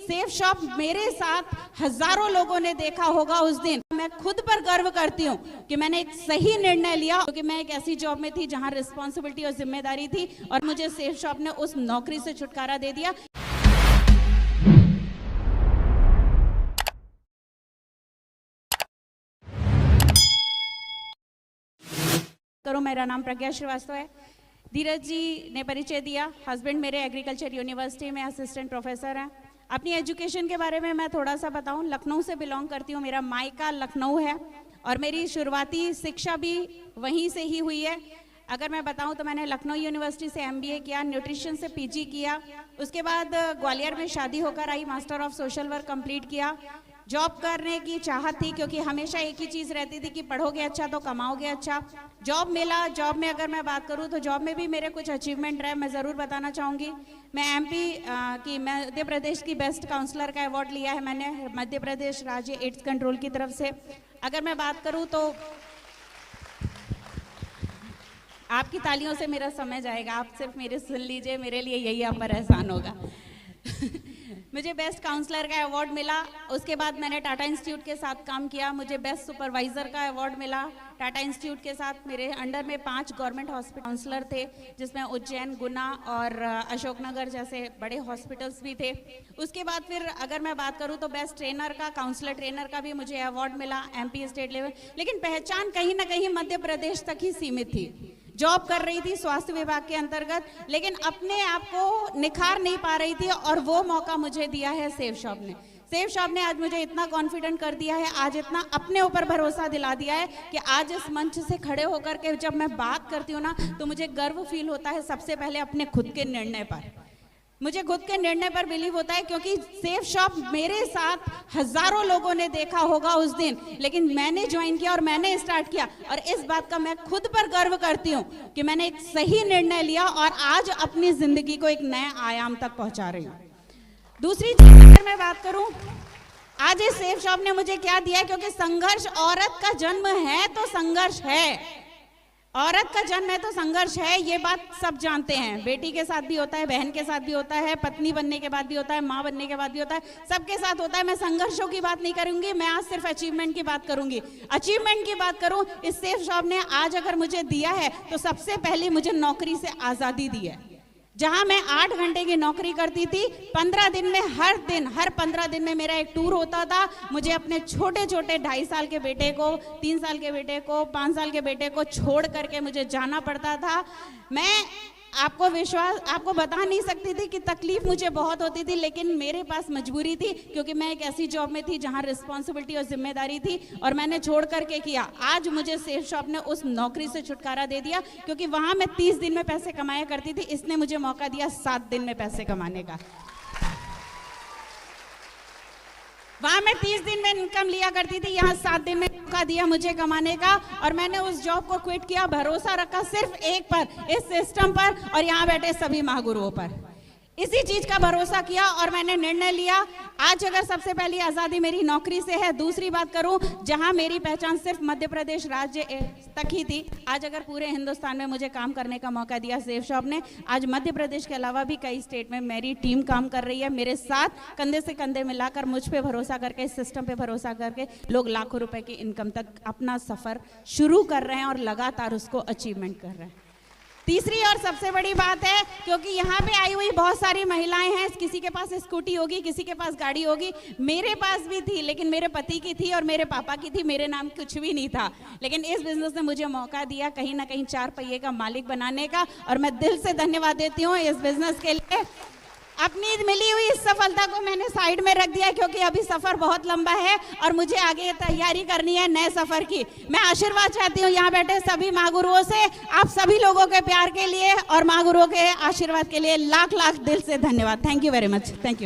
Safe shop मेरे साथ हजारों लोगों ने देखा होगा उस दिन। मैं खुद पर गर्व करती हूँ कि मैंने एक सही निर्णय लिया, क्योंकि मैं एक ऐसी जॉब में थी जहां रिस्पॉन्सिबिलिटी और जिम्मेदारी थी और मुझे सेफ शॉप ने उस नौकरी से छुटकारा दे दिया। मेरा नाम प्रज्ञा श्रीवास्तव है। धीरज जी ने परिचय दिया। हस्बैंड मेरे एग्रीकल्चर यूनिवर्सिटी में असिस्टेंट प्रोफेसर हैं। अपनी एजुकेशन के बारे में मैं थोड़ा सा बताऊं। लखनऊ से बिलोंग करती हूं, मेरा मायका लखनऊ है और मेरी शुरुआती शिक्षा भी वहीं से ही हुई है। अगर मैं बताऊं तो मैंने लखनऊ यूनिवर्सिटी से MBA किया, न्यूट्रिशन से PG किया, उसके बाद ग्वालियर में शादी होकर आई, master of social work complete किया। जॉब करने की चाहत थी, क्योंकि हमेशा एक ही चीज़ रहती थी कि पढ़ोगे अच्छा तो कमाओगे अच्छा। जॉब मिला। जॉब में अगर मैं बात करूं तो जॉब में भी मेरे कुछ अचीवमेंट रहे, मैं ज़रूर बताना चाहूँगी। मैं मध्य प्रदेश की बेस्ट काउंसलर का अवार्ड लिया है मैंने, मध्य प्रदेश राज्य एड्स कंट्रोल की तरफ से। अगर मैं बात करूँ तो आपकी तालियों से मेरा समय जाएगा, आप सिर्फ मेरे सुन लीजिए, मेरे लिए यही आप पर एहसान होगा। मुझे बेस्ट काउंसलर का अवार्ड मिला। उसके बाद मैंने टाटा इंस्टीट्यूट के साथ काम किया, मुझे बेस्ट सुपरवाइजर का अवार्ड मिला। टाटा इंस्टीट्यूट के साथ मेरे अंडर में 5 गवर्नमेंट हॉस्पिटल काउंसलर थे, जिसमें उज्जैन, गुना और अशोकनगर जैसे बड़े हॉस्पिटल्स भी थे। उसके बाद फिर अगर मैं बात करूं तो बेस्ट ट्रेनर का, काउंसलर ट्रेनर का भी मुझे अवार्ड मिला MP स्टेट लेवल। लेकिन पहचान कहीं ना कहीं मध्य प्रदेश तक ही सीमित थी। जॉब कर रही थी स्वास्थ्य विभाग के अंतर्गत, लेकिन अपने आप को निखार नहीं पा रही थी और वो मौका मुझे दिया है सेफ शॉप ने। सेफ शॉप ने आज मुझे इतना कॉन्फिडेंट कर दिया है, आज इतना अपने ऊपर भरोसा दिला दिया है कि आज इस मंच से खड़े होकर के जब मैं बात करती हूँ ना तो मुझे गर्व फील होता है। सबसे पहले अपने खुद के निर्णय पर, मुझे खुद के निर्णय पर बिलीव होता है, क्योंकि सेफ शॉप मेरे साथ हजारों लोगों ने देखा होगा उस दिन, लेकिन मैंने ज्वाइन किया और मैंने स्टार्ट किया और इस बात का मैं खुद पर गर्व करती हूँ कि मैंने एक सही निर्णय लिया और आज अपनी जिंदगी को एक नए आयाम तक पहुंचा रही हूँ। दूसरी चीज अगर मैं बात करूं, आज इस सेफ शॉप ने मुझे क्या दिया, क्योंकि संघर्ष औरत का जन्म है तो संघर्ष है, औरत का जन्म है तो संघर्ष है, ये बात सब जानते हैं। बेटी के साथ भी होता है, बहन के साथ भी होता है, पत्नी बनने के बाद भी होता है, माँ बनने के बाद भी होता है, सबके साथ होता है। मैं संघर्षों की बात नहीं करूंगी, मैं आज सिर्फ अचीवमेंट की बात करूंगी। अचीवमेंट की बात करूं, इस सेफ शॉप ने आज अगर मुझे दिया है तो सबसे पहले मुझे नौकरी से आजादी दी है। जहां मैं 8 घंटे की नौकरी करती थी, 15 दिन में हर 15 दिन में मेरा एक टूर होता था। मुझे अपने छोटे छोटे 2.5 साल के बेटे को, 3 साल के बेटे को, 5 साल के बेटे को छोड़ करके मुझे जाना पड़ता था। मैं आपको बता नहीं सकती थी कि तकलीफ मुझे बहुत होती थी, लेकिन मेरे पास मजबूरी थी, क्योंकि मैं एक ऐसी जॉब में थी जहां रिस्पॉन्सिबिलिटी और जिम्मेदारी थी और मैंने छोड़ करके किया। आज मुझे सेफ शॉप ने उस नौकरी से छुटकारा दे दिया, क्योंकि वहां मैं 30 दिन में पैसे कमाया करती थी, इसने मुझे मौका दिया 7 दिन में पैसे कमाने का। वहां मैं 30 दिन में इनकम लिया करती थी, यहाँ 7 दिन में मौका दिया मुझे कमाने का और मैंने उस जॉब को क्विट किया। भरोसा रखा सिर्फ एक पर, इस सिस्टम पर और यहाँ बैठे सभी महागुरुओं पर। इसी चीज का भरोसा किया और मैंने निर्णय लिया। आज अगर सबसे पहली आज़ादी मेरी नौकरी से है, दूसरी बात करूं जहां मेरी पहचान सिर्फ मध्य प्रदेश राज्य तक ही थी, आज अगर पूरे हिंदुस्तान में मुझे काम करने का मौका दिया सेफ शॉप ने। आज मध्य प्रदेश के अलावा भी कई स्टेट में मेरी टीम काम कर रही है, मेरे साथ कंधे से कंधे मिलाकर, मुझ पे भरोसा करके, इस सिस्टम पे भरोसा करके लोग लाखों रुपए की इनकम तक अपना सफर शुरू कर रहे हैं और लगातार उसको अचीवमेंट कर रहे हैं। तीसरी और सबसे बड़ी बात है, क्योंकि यहाँ पे आई हुई बहुत सारी महिलाएं हैं, किसी के पास स्कूटी होगी, किसी के पास गाड़ी होगी, मेरे पास भी थी, लेकिन मेरे पति की थी और मेरे पापा की थी, मेरे नाम कुछ भी नहीं था। लेकिन इस बिजनेस ने मुझे मौका दिया कहीं ना कहीं 4 पहिए का मालिक बनाने का, और मैं दिल से धन्यवाद देती हूँ इस बिजनेस के लिए। अपनी मिली हुई इस सफलता को मैंने साइड में रख दिया, क्योंकि अभी सफर बहुत लंबा है और मुझे आगे तैयारी करनी है नए सफर की। मैं आशीर्वाद चाहती हूँ यहाँ बैठे सभी माँ गुरुओं से, आप सभी लोगों के प्यार के लिए और माँ गुरुओं के आशीर्वाद के लिए लाख लाख दिल से धन्यवाद। Thank you very much. Thank you.